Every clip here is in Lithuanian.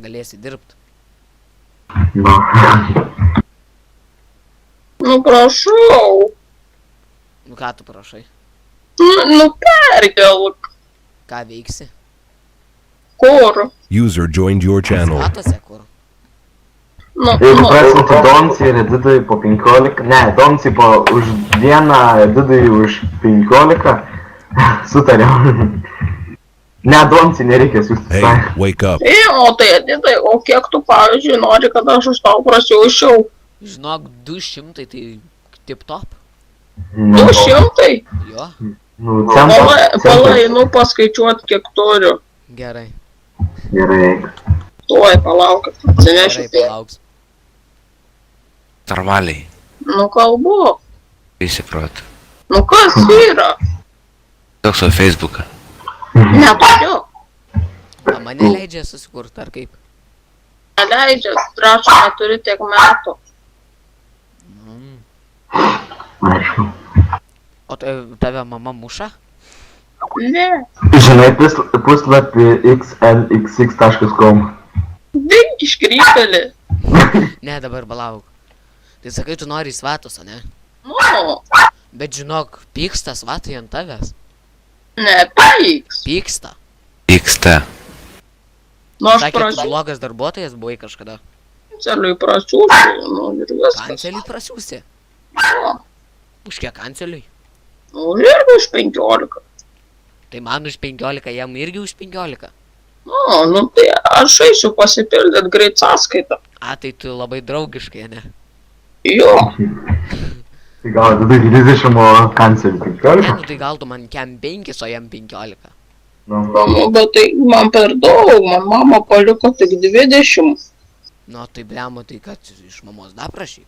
galėsi dirbti. Nu, prašau. Nu ką tu prašai? Nu, perkelk. Ką veiksi? Kur? User joined your channel. Svatuose kur? Jeigu prasinti Domci ir Edidui po 15, ne, Domci už vieną, Edidui už 15, sutariau. Ne, Domci nereikia siūsti. Hey, wake up. O tai Edidai, o kiek tu, pavyzdžiui, nori, kad aš už tau prasiūščiau? Žinok, 200 tai tip top. 200? Jo, Nu, centas. Palai, nu paskaičiuot, kiek turiu. gerai. Gerai. Tuoj, palaukit. Atsinešiu. Gerai, palauks. Normaliai. Nu, kalbu. Įsiprot. Nu, kas yra? Toks su Facebooką. Neturiu. O mane leidžia susikurti, ar kaip? Neleidžia, prašau, neturi tiek metų. Aišku. O tave mama muša? Ne. Žinai puslapį xnxx.com. Dink iš krypelį. Ne, dabar palauk. Tai sakai, tu nori į svetus, o ne? Nu, Bet žinok, pyksta svatai ant tavęs. nepyks. Pyksta. Pyksta. Nu, aš Sakė, tu prašau, blogas darbuotojas buvai kažkada. kanceliui prasiūsiu, nu, ir viskas. Kanceliui prasiūsi. Nu, Už kiek kanceliui? nu, irgi už 15. Tai man už 15, jam irgi už 15. Nu, tai aš eisiu pasipildyti greit sąskaitą. A, tai tu labai draugiškai, ne? Jo, Tai gal Edidui 20, o kanceliui Ne, 15? nu tai gal tu man kem 5, o jam 15. nu, bet tai man per daug, man mama paliko tik 20. Nu, tai blemo, tai kad iš mamos dar prašy.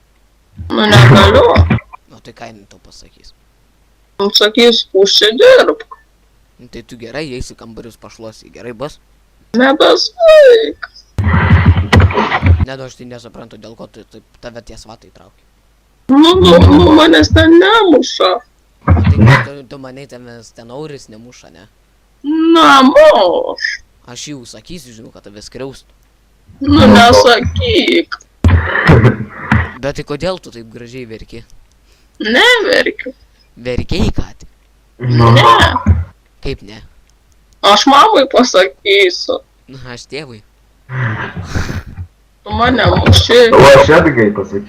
Nu, negaliu. Nu, tai ką jinai tau pasakys? Nu, sakys, užsidirbk. Nu, tai tu gerai, eisi kambarius pašluosi, gerai bus? Nebesvaik. Ne, nu, aš tai nesuprantu, dėl ko tu taip tave tie svatai traukia. Nu, manęs ten nemuša. Tai tu manai tavęs ten auris nemuša, ne? Namuš. Aš jau sakysiu, žinau, kad tavęs skriaustų. Nu, nesakyk. Bet tai kodėl tu taip gražiai verki? Neverkiu. Verkiai ką tik? Nu, Ne. Kaip ne? Aš mamai pasakysiu. Nu, aš tėvui. Tu mane muši. o aš Edgai pasakysiu.